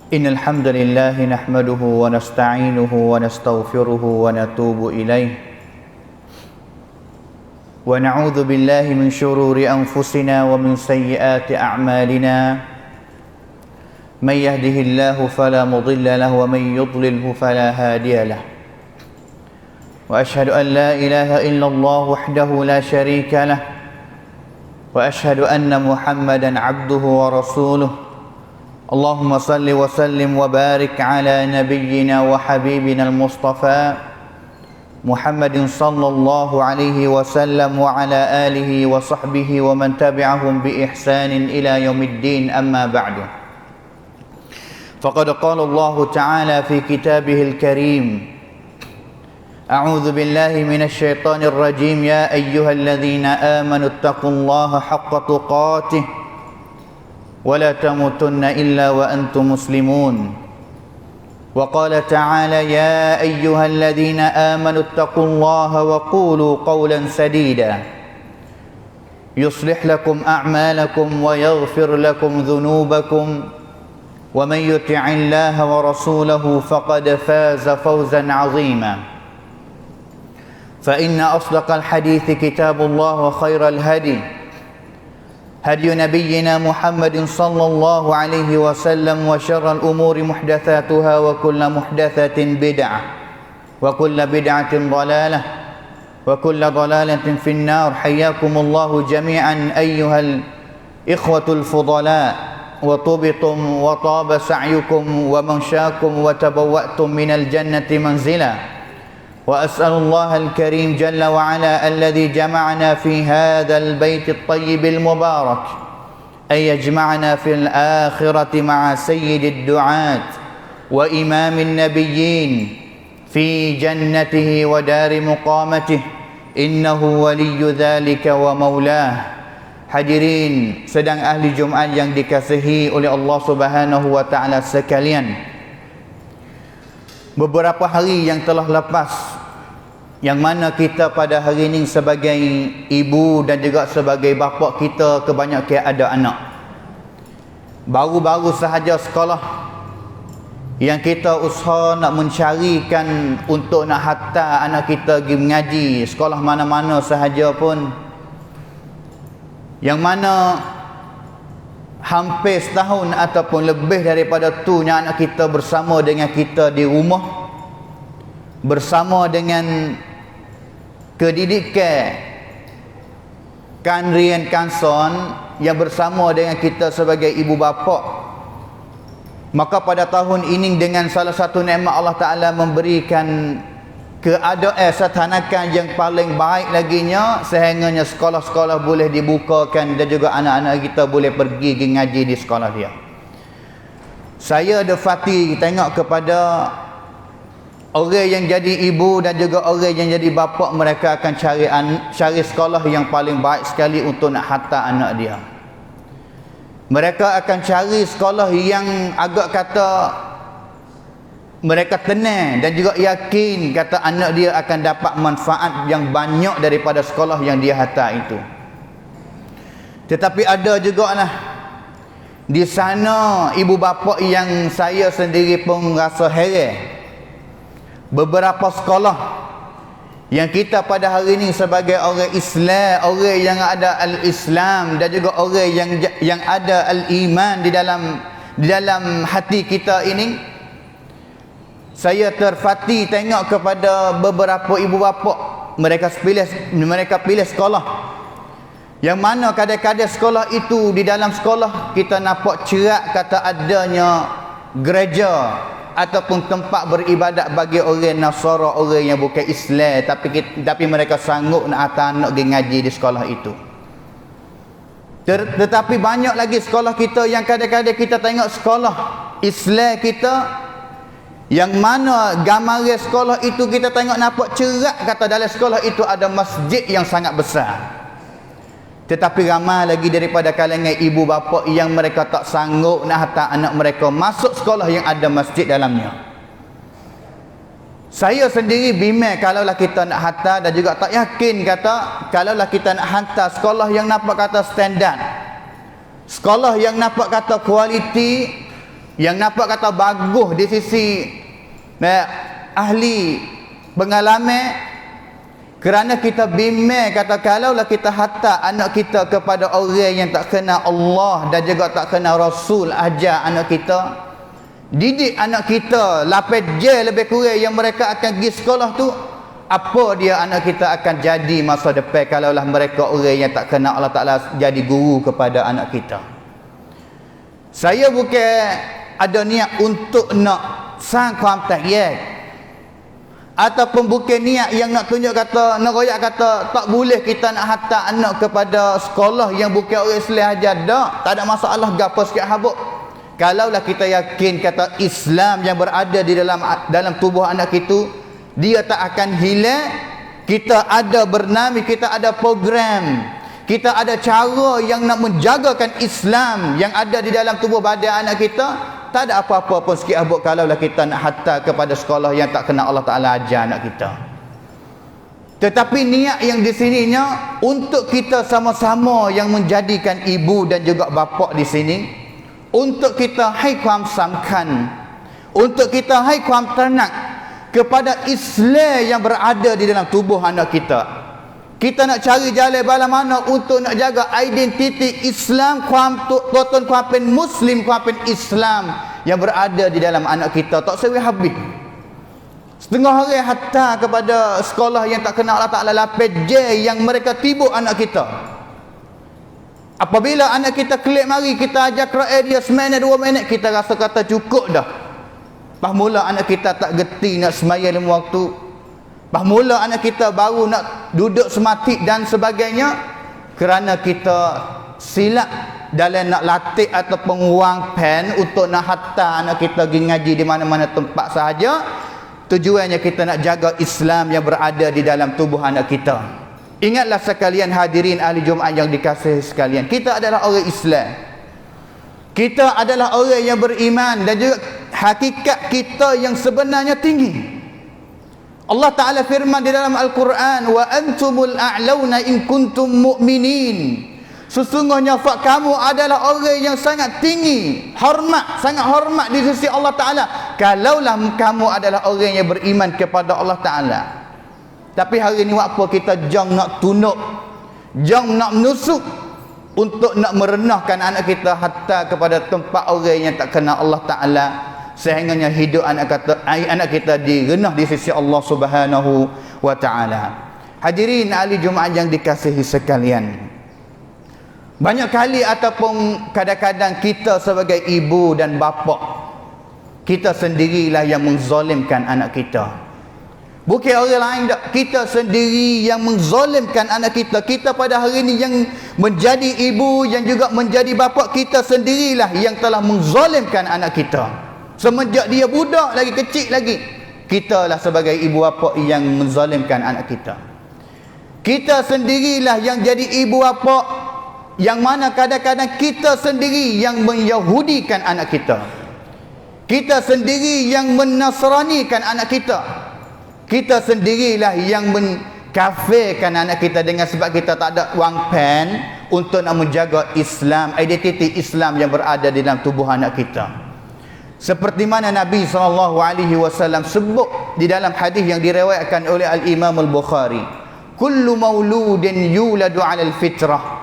إن الحمد لله نحمده ونستعينه ونستغفره ونتوب إليه ونعوذ بالله من شرور أنفسنا ومن سيئات أعمالنا من يهده الله فلا مضل له ومن يضلله فلا هادي له وأشهد أن لا إله إلا الله وحده لا شريك له وأشهد أن محمدا عبده ورسوله اللهم صل وسلم وبارك على نبينا وحبيبنا المصطفى محمد صلى الله عليه وسلم وعلى آله وصحبه ومن تبعهم بإحسان إلى يوم الدين أما بعد فقد قال الله تعالى في كتابه الكريم أعوذ بالله من الشيطان الرجيم يا أيها الذين آمنوا اتقوا الله حق تقاته ولا تموتن إلا وأنتم مسلمون وقال تعالى يا أيها الذين آمنوا اتقوا الله وقولوا قولا سديدا يصلح لكم أعمالكم ويغفر لكم ذنوبكم ومن يطع الله ورسوله فقد فاز فوزا عظيما فإن أصدق الحديث كتاب الله وخير الهدي هدي نبينا محمد صلى الله عليه وسلم وشر الأمور محدثاتها وكل محدثة بدعة وكل بدعة ضلالة وكل ضلالة في النار حياكم الله جميعا أيها الإخوة الفضلاء وطبتم وطاب سعيكم ومنشاكم وتبوأتم من الجنة منزلا وأسأل الله الكريم جل وعلا الذي جمعنا في هذا البيت الطيب المبارك أن يجمعنا في الآخرة مع سيد الدعاة وإمام النبيين في جنته ودار مقامته إنه ولي ذلك ومولاه. Hadirin sedang ahli Jumaat yang dikasihi oleh Allah Subhanahu wa taala sekalian, beberapa hari yang telah lepas, yang mana kita pada hari ini sebagai ibu dan juga sebagai bapa kita kebanyakan ada anak baru-baru sahaja sekolah, yang kita usaha nak mencarikan untuk nak hantar anak kita pergi mengaji sekolah mana-mana sahaja pun, yang mana hampir setahun ataupun lebih daripada tu anak kita bersama dengan kita di rumah, bersama dengan kedidikan Kanrian Kanson yang bersama dengan kita sebagai ibu bapa. Maka pada tahun ini dengan salah satu nikmat Allah Ta'ala memberikan keadaan satanakan yang paling baik laginya, sehingganya sekolah-sekolah boleh dibukakan dan juga anak-anak kita boleh pergi ngaji di sekolah dia. Saya dapati tengok kepada orang yang jadi ibu dan juga orang yang jadi bapa, mereka akan cari sekolah yang paling baik sekali untuk nak hantar anak dia. Mereka akan cari sekolah yang agak kata mereka tenang dan juga yakin kata anak dia akan dapat manfaat yang banyak daripada sekolah yang dia hantar itu. Tetapi ada juga lah di sana ibu bapa yang saya sendiri pun rasa heran, beberapa sekolah yang kita pada hari ini sebagai orang Islam, orang yang ada al-Islam dan juga orang yang ada al-iman di dalam hati kita ini, saya terfati tengok kepada beberapa ibu bapa, mereka pilih sekolah yang mana kadang-kadang sekolah itu, di dalam sekolah kita nampak cerak kata adanya gereja ataupun tempat beribadat bagi orang Nasara, orang yang bukan Islam, tapi mereka sanggup nak hantar anak pergi ngaji di sekolah itu. Tetapi banyak lagi sekolah kita yang kadang-kadang kita tengok sekolah Islam kita, yang mana gambaran sekolah itu kita tengok nampak cerak kata dalam sekolah itu ada masjid yang sangat besar. Tetapi ramai lagi daripada kalangan ibu bapa yang mereka tak sanggup nak hantar anak mereka masuk sekolah yang ada masjid dalamnya. Saya sendiri bimbang kalaulah kita nak hantar, dan juga tak yakin kata kalaulah kita nak hantar sekolah yang nampak kata standard, sekolah yang nampak kata kualiti, yang nampak kata bagus di sisi ahli pengalaman, kerana kita bimbing kata kalaulah kita hantar anak kita kepada orang yang tak kenal Allah dan juga tak kenal Rasul, ajar anak kita, didik anak kita lapis je lebih kurang yang mereka akan pergi sekolah tu, apa dia anak kita akan jadi masa depan kalaulah mereka orang yang tak kenal Allah Ta'ala jadi guru kepada anak kita. Saya bukan ada niat untuk nak sang kontak ataupun bukan niat yang nak tunjuk kata, nak royak kata tak boleh kita nak hantar anak kepada sekolah yang bukan orang Islam ajar. Tak ada masalah gapo sikit habuk. Kalaulah kita yakin kata Islam yang berada di dalam tubuh anak itu, dia tak akan hilang. Kita ada bernami, kita ada program, kita ada cara yang nak menjagakan Islam yang ada di dalam tubuh badan anak kita. Tak ada apa-apa pun sikit habuk kalaulah kita nak hantar kepada sekolah yang tak kenal Allah Ta'ala ajar anak kita. Tetapi niat yang di sininya untuk kita sama-sama yang menjadikan ibu dan juga bapa di sini, untuk kita haiความสำคัญ, untuk kita haiความตระหนักkepada Islam yang berada di dalam tubuh anak kita. Kita nak cari jalan bala mana untuk nak jaga identiti Islam, tuan-tuan kuapen Muslim, kuapen Islam yang berada di dalam anak kita. Tak sewi habis. Setengah orang hatta kepada sekolah yang tak kenal Allah Ta'ala lapis je yang mereka tibuk anak kita. Apabila anak kita klik mari, kita ajar Quran dia seminit 2 minit, kita rasa kata cukup dah. Pas mula anak kita tak geti nak sembahyang 5 waktu. Pas mula anak kita baru nak duduk semati dan sebagainya, kerana kita silap dalam nak latih ataupun wang pen untuk nak hantar anak kita pergi ngaji di mana-mana tempat sahaja. Tujuannya kita nak jaga Islam yang berada di dalam tubuh anak kita. Ingatlah sekalian hadirin ahli Jumaat yang dikasihi sekalian, kita adalah orang Islam. Kita adalah orang yang beriman dan juga hakikat kita yang sebenarnya tinggi. Allah Ta'ala firman di dalam Al-Quran, wa antumul a'launa in kuntum mu'minin. Sesungguhnya kamu adalah orang yang sangat tinggi, hormat, sangat hormat di sisi Allah Ta'ala kalaulah kamu adalah orang yang beriman kepada Allah Ta'ala. Tapi hari ini apa kita jang nak tunuk, jang nak menusuk untuk nak merenahkan anak kita hatta kepada tempat orang yang tak kenal Allah Ta'ala, sehingganya hidup anak kita direnah di sisi Allah Subhanahu wa Ta'ala. Hadirin ahli Jumaat yang dikasihi sekalian, banyak kali ataupun kadang-kadang kita sebagai ibu dan bapa, kita sendirilah yang menzalimkan anak kita. Bukan orang lain tak. Kita sendiri yang menzalimkan anak kita. Kita pada hari ini yang menjadi ibu, yang juga menjadi bapa, kita sendirilah yang telah menzalimkan anak kita. Semenjak dia budak lagi, kecil lagi, kita lah sebagai ibu bapa yang menzalimkan anak kita. Kita sendirilah yang jadi ibu bapa yang mana kadang-kadang kita sendiri yang menyahudikan anak kita. Kita sendiri yang menasranikan anak kita. Kita sendirilah yang mengkafirkan anak kita dengan sebab kita tak ada wang pen untuk nak menjaga Islam, identiti Islam yang berada di dalam tubuh anak kita. Seperti mana Nabi SAW sebut di dalam hadis yang diriwayatkan oleh Al-Imam Al-Bukhari, kullu mauludin yuladu 'ala al-fitrah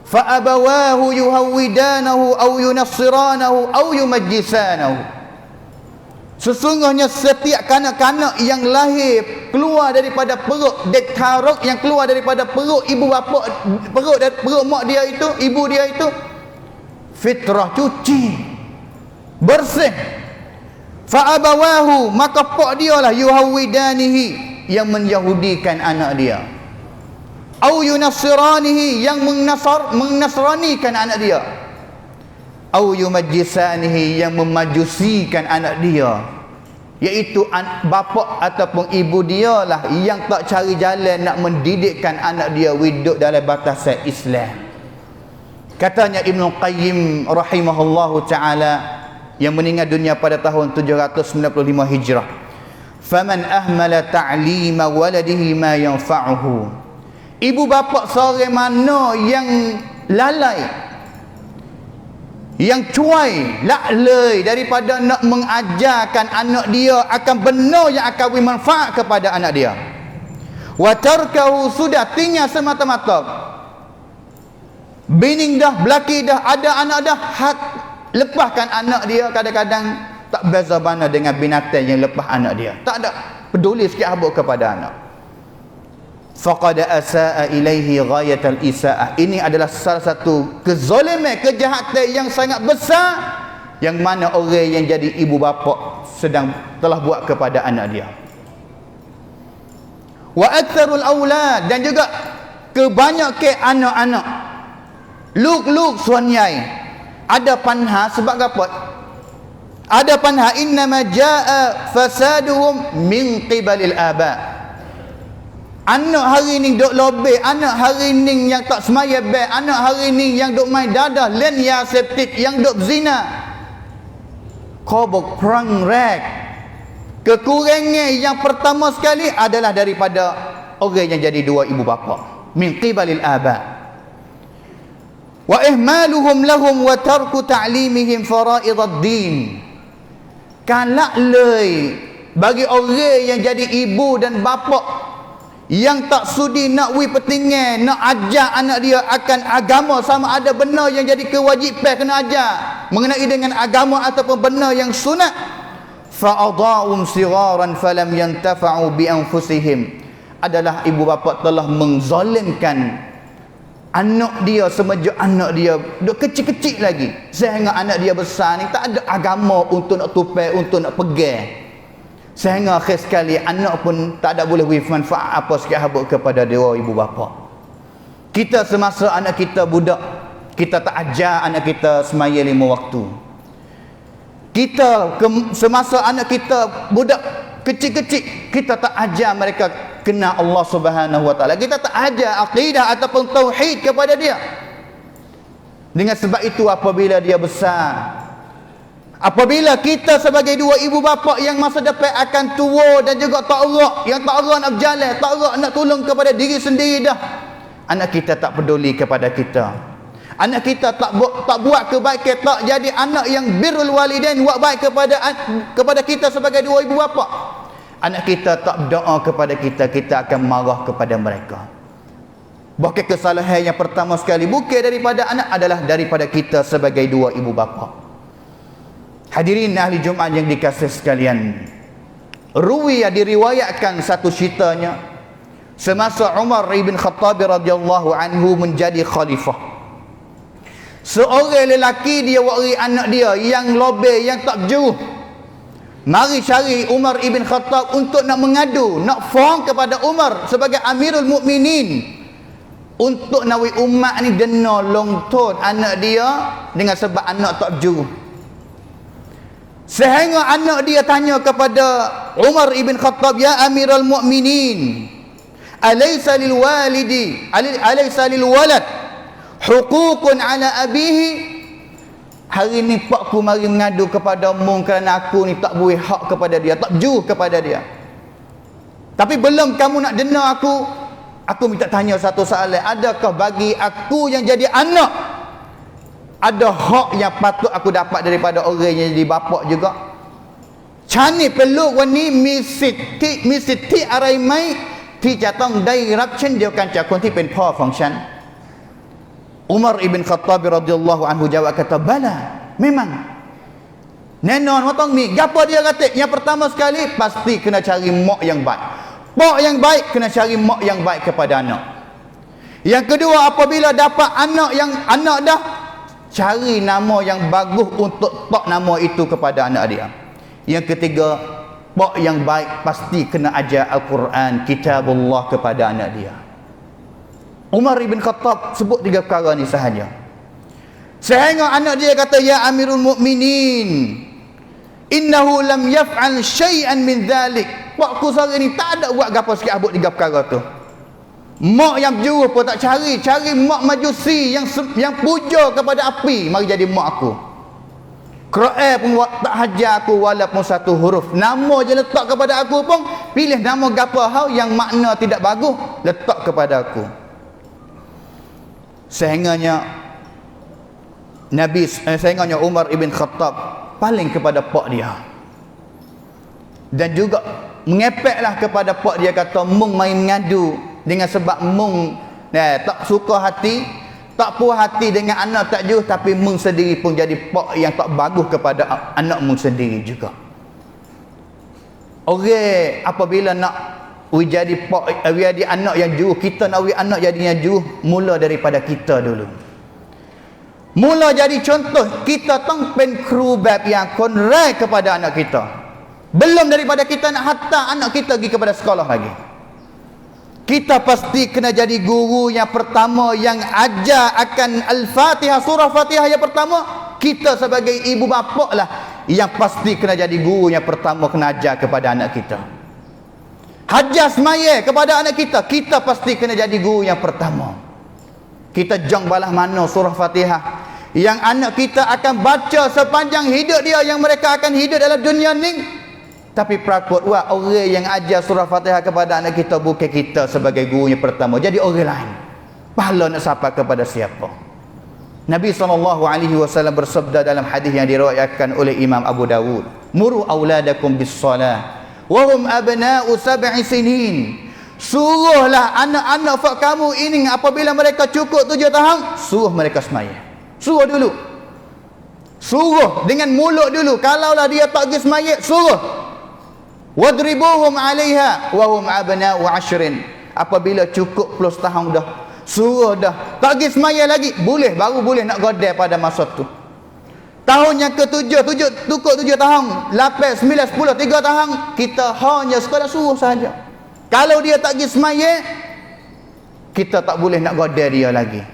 fa abawahu yuhawidanahu aw yunassiranahu aw yumajjisanahu. Sesungguhnya setiap kanak-kanak yang lahir keluar daripada perut dektarok, yang keluar daripada perut ibu bapa, perut mak dia itu, ibu dia itu, fitrah, cuci, bersih. Fa abawahu, maka pak dia lah yuhawidanihi, yang menyahudikan anak dia, au yunassiranihi, yang menasranikan anak dia, au yumajjisanihi, yang memajusikan anak dia, iaitu bapa ataupun ibu dia lah yang tak cari jalan nak mendidikkan anak dia hidup dalam batasan Islam. Katanya Ibn Qayyim rahimahullahu ta'ala, yang meninggal dunia pada tahun 795 Hijrah, faman ahmala ta'lima waladihi ma yanfa'uhu. Ibu bapa seorang mana yang lalai, yang cuai, laklai daripada nak mengajarkan anak dia akan benar yang akan beri manfaat kepada anak dia. Wa tarkahu sudah tinggal semata-mata. Bini dah, belaki dah, ada anak dah, lepaskan anak dia. Kadang-kadang tak beza mana dengan binatang yang lepas anak dia. Tak ada peduli sikit habuk kepada anak. Faqad asaa ilaihi ghayatal isaah. Ini adalah salah satu kezaliman, kejahatan yang sangat besar yang mana orang yang jadi ibu bapa telah buat kepada anak dia. Wa aktsarul aulad, dan juga kebanyakan anak-anak luk suanyai ada panha. Sebab apa? Ada panha, innama jaa fasaduhum min qibalil aba. Anak hari ni duk lobek, anak hari ni yang tak semaya baik, anak hari ni yang duk main dadah, len ya septik, yang duk zina. Kobok perang rek. Kekurangan yang pertama sekali adalah daripada orang yang jadi dua ibu bapa. Min qibalil aba. Wa ihmaluhum lahum wa tarku ta'limihim fara'idad din. Kalak lei bagi orang yang jadi ibu dan bapa yang tak sudi nak petinggan, nak ajar anak dia akan agama, sama ada benar yang jadi kewajipan kena ajar mengenai dengan agama ataupun benar yang sunat. Fa'adha'um sigharan falam yantafa'u bi anfusihim. Adalah ibu bapa telah menzalimkan anak dia semenjak anak dia duk kecil-kecil lagi, sehingga anak dia besar ni tak ada agama untuk nak tupai, untuk nak pegang. Sehingga akhir sekali anak pun tak ada boleh beri manfaat apa sikit habuk kepada dua ibu bapa. Kita semasa anak kita budak, kita tak ajar anak kita semaya 5 waktu. Kita semasa anak kita budak kecil-kecil, kita tak ajar mereka kenal Allah Subhanahu wa taala. Kita tak ajar akidah ataupun tauhid kepada dia. Dengan sebab itu apabila dia besar, apabila kita sebagai dua ibu bapa yang masa depan akan tua dan juga ta'arraq, yang ta'arraq nak berjalan, ta'arraq nak tolong kepada diri sendiri dah, anak kita tak peduli kepada kita. Anak kita tak buat kebaikan, tak jadi anak yang birrul walidain, buat baik kepada kita sebagai dua ibu bapa. Anak kita tak berdoa kepada kita, kita akan marah kepada mereka. Bahkan kesalahan yang pertama sekali bukan daripada anak, adalah daripada kita sebagai dua ibu bapa. Hadirin ahli Jumaat yang dikasihi sekalian, diriwayatkan satu ceritanya semasa Umar ibn Khattab radhiyallahu anhu menjadi khalifah. Seorang lelaki dia wari anak dia yang lobe, yang tak berjuruh, mari cari Umar ibn Khattab untuk nak mengadu, nak fahm kepada Umar sebagai Amirul Mukminin, untuk nawi umat ni dena longton anak dia dengan sebab anak tak berjuruh. Sehingga anak dia tanya kepada Umar ibn Khattab, ya Amirul Mukminin, alaysa lil walidi alaysa lil walad huququn ala abihi? Hari ni pakku mari mengadu kepadamu kerana aku ni tak boleh hak kepada dia, tak berjuruh kepada dia. Tapi belum kamu nak dena aku minta tanya satu soalan. Adakah bagi aku yang jadi anak ada hak yang patut aku dapat daripada orang yang jadi bapa juga? Cani peluk wani misiti arai maiที่จะต้องได้รับเช่นเดียวกันจากคนที่เป็นพ่อของฉัน Umar ibn Khattab radhiyallahu anhu jawab, kata bala, memang nenon wa tong mi. Gapo dia kata? Yang pertama sekali pasti kena cari mak yang baik. Mak yang baik kena cari mak yang baik kepada anak. Yang kedua, apabila dapat anak dah, cari nama yang bagus untuk tak nama itu kepada anak dia. Yang ketiga, pak yang baik pasti kena ajar Al-Quran, kitabullah kepada anak dia. Umar ibn Khattab sebut 3 perkara ni sahaja. Sehingga anak dia kata, ya Amirul Mukminin, innahu lam yaf'al syai'an min dhalik. Pakku sore ni tak ada buat gapo sikit abut 3 perkara tu. Mak yang berjuruh pun tak cari mak majusi yang puja kepada api, mari jadi mak aku. Quran pun tak hajar aku walaupun satu huruf. Nama je letak kepada aku pun, pilih nama gapo hal yang makna tidak bagus, letak kepada aku. Sehingganya Nabi saingannya Umar ibn Khattab paling kepada pak dia. Dan juga mengepeklah kepada pak dia, kata mung main mengadu dengan sebab mung tak suka hati, tak puas hati dengan anak tak jauh, tapi mung sendiri pun jadi pak yang tak bagus kepada anak mung sendiri juga. Orang apabila nak jadi pak, jadi anak yang jauh, kita nak anak jadi yang jauh, mula daripada kita dulu. Mula jadi contoh, kita tong pen kru bab yang konrai kepada anak kita. Belum daripada kita nak hantar anak kita pergi kepada sekolah lagi. Kita pasti kena jadi guru yang pertama yang ajar akan Al-Fatihah, surah Fatihah yang pertama. Kita sebagai ibu bapa lah yang pasti kena jadi guru yang pertama kena ajar kepada anak kita. Hajar semaya kepada anak kita, kita pasti kena jadi guru yang pertama. Kita jang balah mana surah Fatihah yang anak kita akan baca sepanjang hidup dia, yang mereka akan hidup dalam dunia ni. Tapi prakut wah, orang yang ajar surah Fatihah kepada anak kita bukan kita sebagai gurunya pertama, jadi orang lain. Pahala nak sapa kepada siapa? Nabi SAW bersabda dalam hadis yang diriwayatkan oleh Imam Abu Dawud, muru auladakum bis salah wa hum abna'u 7 sinin. Suruhlah anak-anak fak kamu ini apabila mereka cukup 7 tahun, suruh mereka semaya. Suruh dulu. Suruh dengan mulut dulu. Kalaulah dia tak pergi semaya, suruh. Wadribuhum 'alaiha wa hum abna'u 10. Apabila cukup plus tahun dah, suruh dah. Tak pergi semaya lagi, boleh, baru boleh nak godeh pada masa tu. Tahun yang ke-7, cukup 7 tahun, 8, 9, 10, 3 tahun, kita hanya sekadar suruh saja. Kalau dia tak pergi semaya, kita tak boleh nak godeh dia lagi.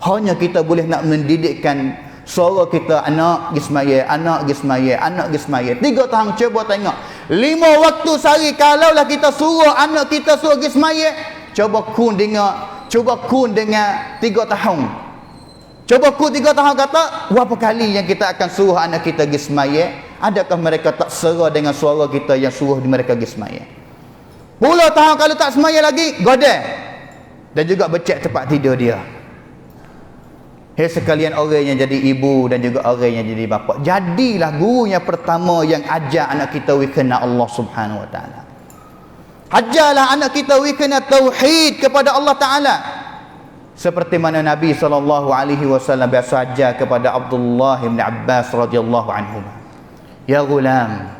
Hanya kita boleh nak mendidikkan suara kita, anak pergi semaya, anak pergi semaya, anak pergi semaya. 3 tahun cuba tengok. 5 waktu sehari kalaulah kita suruh anak kita suruh pergi semaya, cuba kun dengan 3 tahun. Coba kun 3 tahun kata, berapa kali yang kita akan suruh anak kita pergi semaya? Adakah mereka tak sera dengan suara kita yang suruh mereka pergi semaya? 10 tahun kalau tak semaya lagi, godeh. Dan juga becek tempat tidur dia. Hei sekalian, orang yang jadi ibu dan juga orang yang jadi bapa, jadilah guru yang pertama yang ajar anak kita kena Allah Subhanahu Wa Taala. Ajarlah anak kita kena tauhid kepada Allah Taala. Seperti mana Nabi SAW biasa ajar kepada Abdullah bin Abbas radhiyallahu anhu. Ya gulam,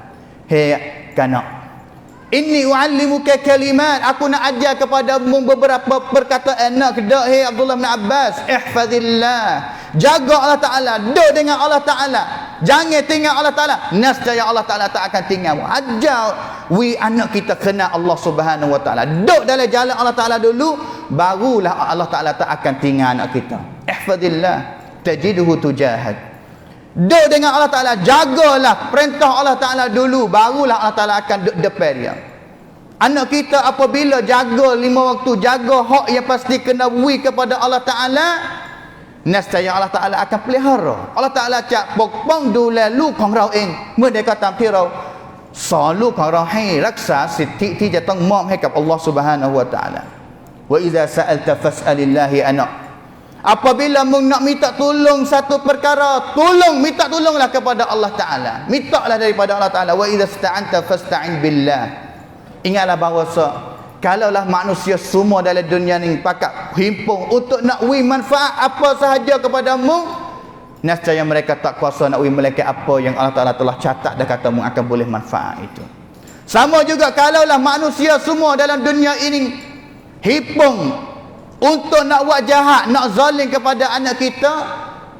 hei kanak, inni uallimuka kalimat, aku nak ajar kepadamu beberapa perkataan. Nak kedak, hei Abdullah bin Abbas, ihfazillah, jaga Allah Ta'ala, duduk dengan Allah Ta'ala, jangan tinggal Allah Ta'ala, nescaya Allah Ta'ala tak akan tinggalmu. Ajar anak kita kena Allah Subhanahu Wa Ta'ala, duduk dalam jalan Allah Ta'ala dulu, barulah Allah Ta'ala tak akan tinggal anak kita. Ihfazillah tajiduhu tujahad, duduk dengan Allah Ta'ala, jagalah perintah Allah Ta'ala dulu, barulah Allah Ta'ala akan duduk depan dia. Anak kita apabila jaga 5 waktu, jaga hak yang pasti kena beri kepada Allah Ta'ala, nescaya Allah Ta'ala akan pelihara. Allah Ta'ala cak pokpong dulu lu kong rau eng, mereka tampil rau selalu kong rau hai raksa siti tiจะต้องมอบให้กับ Allah Subhanahu Wa Ta'ala. Wa idza sa'alta fas'alillahi anak. Apabila mung nak minta tolong satu perkara, minta tolonglah kepada Allah Ta'ala. Mintalah daripada Allah Ta'ala. Wa idza sta'anta fasta'in billah. Ingatlah bahawa kalaulah manusia semua dalam dunia ni pakat himpun untuk nak wi manfaat apa sahaja kepadamu, nescaya mereka tak kuasa nak wi melainkan apa yang Allah Ta'ala telah catat dan kata mu akan boleh manfaat itu. Sama juga kalaulah manusia semua dalam dunia ini himpun untuk nak buat jahat, nak zalim kepada anak kita,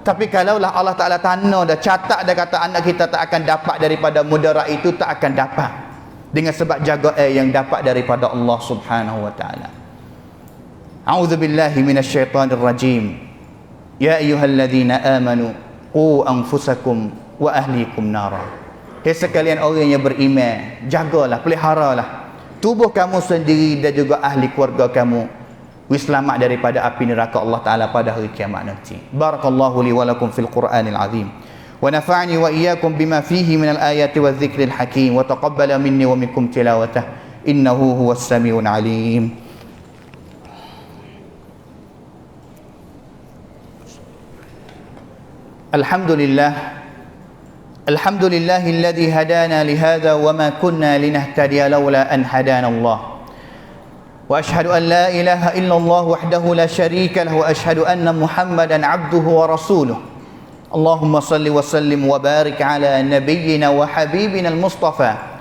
tapi kalaulah Allah Ta'ala tanda dah catat dah kata anak kita tak akan dapat daripada mudarat itu, tak akan dapat dengan sebab jaga yang dapat daripada Allah Subhanahu Wa Ta'ala. A'udzubillahi minasyaitanir rajim. Ya ayyuhalladzina amanu qu anfusakum wa ahlikum nara. Hei sekalian orang yang beriman, jagalah, peliharalah tubuh kamu sendiri dan juga ahli keluarga kamu selamat daripada api neraka Allah Ta'ala pada hari kiamat nanti. Barakallahu li wa lakum fil Qur'anil azim, wa nafa'ani wa iyyakum bima fihi minal ayati wa dzikril hakim, wa taqabbala minni wa minkum tilawatah, innahu huwas samiul alim. Alhamdulillah. Alhamdulillahilladzi hadana lihadza wa ma kunna linahtadiya laula an hadana Allah. Wa asyhadu an la ilaha illallah wahdahu la syarika lahu wa asyhadu anna Muhammadan abduhu wa rasuluh. Allahumma salli wa sallim wa barik ala nabiyyina wa habibina al-Mustafa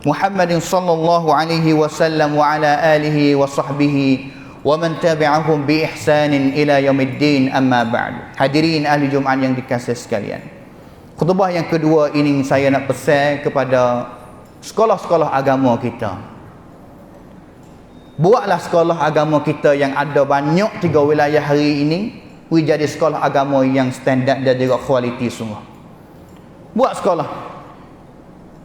Muhammadin sallallahu alaihi wasallam wa ala alihi wa sahbihi wa man tabi'ahum bi ihsanin ila yaumiddin, amma ba'du. Hadirin ahli Jumaat yang dikasihi sekalian, khutbah yang kedua ini saya nak pesan kepada sekolah-sekolah agama kita. Buatlah sekolah agama kita yang ada banyak 3 wilayah hari ini jadi sekolah agama yang standard dan juga kualiti semua. Buat sekolah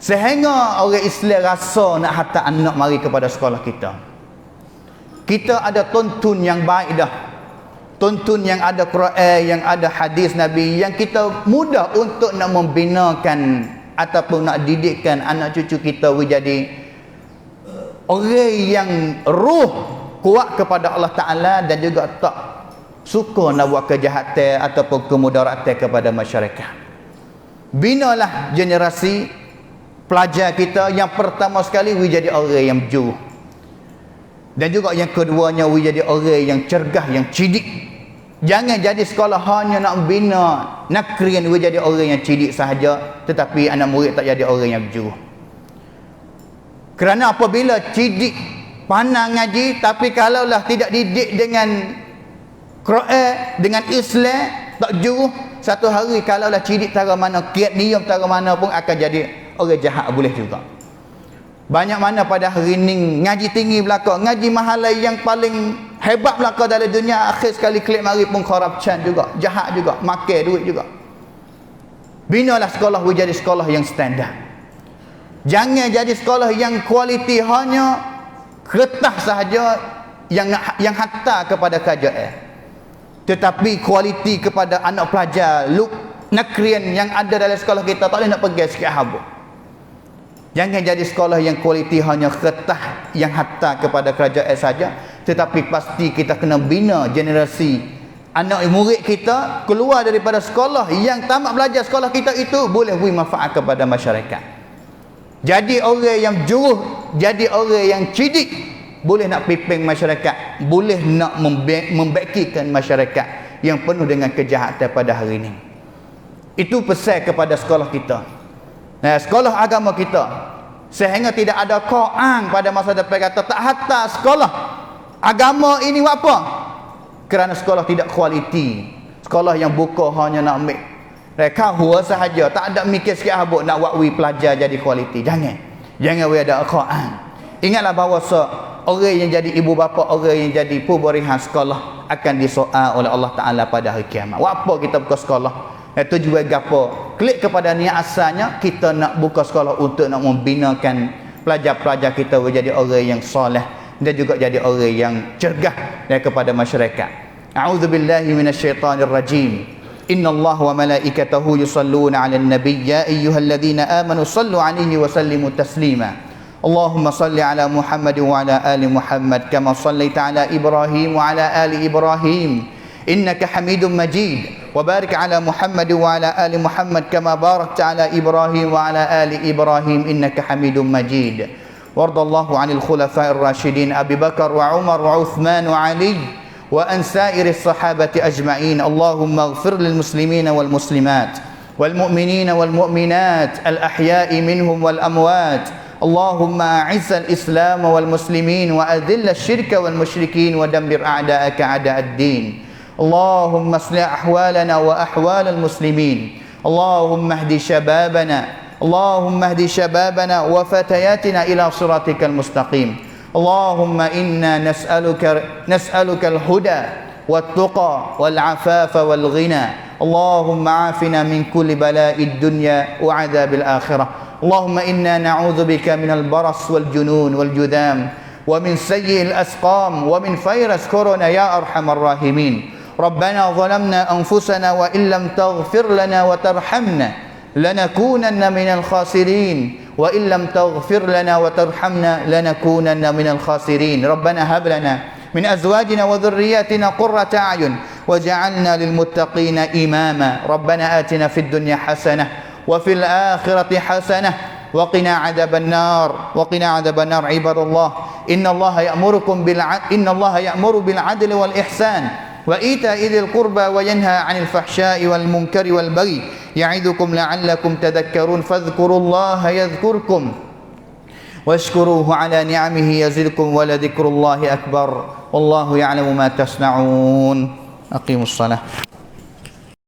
sehingga orang Islam rasa nak hantar anak mari kepada sekolah kita. Kita ada tuntun yang baik dah. Tuntun yang ada Quran, yang ada hadis Nabi, yang kita mudah untuk nak membinakan ataupun nak didikkan anak cucu kita jadi orang yang ruh kuat kepada Allah Ta'ala dan juga tak suka nak buat kejahatan ataupun kemudaratan kepada masyarakat. Binalah generasi pelajar kita yang pertama sekali jadi orang yang jujur. Dan juga yang keduanya jadi orang yang cergas, yang cidik. Jangan jadi sekolah hanya nak bina nakrian jadi orang yang cidik sahaja, tetapi anak murid tak jadi orang yang jujur. Kerana apabila cidik pandang ngaji, tapi kalaulah tidak didik dengan Quran, dengan Islam, tak jujur, satu hari kalaulah cidik tara mana, kiat niat tara mana pun akan jadi orang jahat boleh juga. Banyak mana pada hari ini ngaji tinggi belaka, ngaji mahalai yang paling hebat belaka dalam dunia, akhir sekali klik mari pun corruption juga, jahat juga, makan duit juga. Binalah sekolah jadi sekolah yang standard. Jangan jadi sekolah yang kualiti hanya kertas sahaja yang hantar kepada kerajaan, tetapi kualiti kepada anak pelajar nakrian yang ada dalam sekolah kita tak boleh nak pergi sikit habuk. Jangan jadi sekolah yang kualiti hanya kertas yang hantar kepada kerajaan saja, tetapi pasti kita kena bina generasi anak murid kita keluar daripada sekolah yang tamat belajar sekolah kita itu boleh beri manfaat kepada masyarakat. Jadi orang yang jujur, jadi orang yang cidik, boleh nak pimpin masyarakat, boleh nak membakikan masyarakat yang penuh dengan kejahatan pada hari ini. Itu pesan kepada sekolah kita. Nah, sekolah agama kita, sehingga tidak ada Quran pada masa depan kata tak hantar sekolah agama ini buat apa? Kerana sekolah tidak kualiti. Sekolah yang buka hanya nak ambil reka hua sahaja, tak ada mikir sikit habuk nak buat pelajar jadi kualiti. Jangan ada Quran. Ingatlah bahawa orang yang jadi ibu bapa, orang yang jadi pemberian sekolah akan disoal oleh Allah Ta'ala pada hari kiamat. Buat apa kita buka sekolah? Tujuan gapo? Klik kepada niat asalnya, kita nak buka sekolah untuk nak membinakan pelajar-pelajar kita menjadi orang yang soleh dan juga jadi orang yang cergas kepada masyarakat. A'udzubillahi minasyaitanirrajim. إن الله وملائكته يصلون على النبي يا أيها الذين آمنوا صلوا عليه وسلموا تسليما اللهم صل على محمد وعلى آل محمد كما صليت على إبراهيم وعلى آل إبراهيم إنك حميد مجيد وبارك على محمد وعلى آل محمد كما باركت على إبراهيم وعلى آل إبراهيم إنك حميد مجيد وارض الله عن الخلفاء الراشدين أبي بكر وعمر وعثمان وعلي وأن سائر الصحابة أجمعين اللهم اغفر للمسلمين والمسلمات والمؤمنين والمؤمنات الأحياء منهم والأموات اللهم أعز الإسلام والمسلمين وأذل الشرك والمشركين ودمر أعداءك أعداء الدين اللهم اصلح أحوالنا وأحوال المسلمين اللهم اهد شبابنا وفتياتنا إلى صراطك المستقيم اللهم إنا نسألك الهدى والتقى والعفاف والغنى اللهم عافنا من كل بلاء الدنيا وعذاب الآخرة اللهم إنا نعوذ بك من البرص والجنون والجذام ومن سيء الأسقام ومن فيروس كورونا يا أرحم الراحمين ربنا ظلمنا أنفسنا وإن لم تغفر لنا وترحمنا لنكونن من الخاسرين وإن لم تغفر لنا وترحمنا لنكونن من الخاسرين ربنا هب لنا من أزواجنا وذرياتنا قرة أعين وجعلنا للمتقين إماما. ربنا آتنا في الدنيا حسنة وفي الآخرة حسنة وقنا عذاب النار عباد الله. إن الله يأمر بالعدل والإحسان وإيتاء ذي القربى وينهى عن الفحشاء والمنكر والبغي يعظكم لعلكم تذكرون. فاذكروا الله يذكركم واشكروه على نعمه يزدكم ولذكر الله أكبر والله يعلم ما تصنعون. أقيموا الصلاة.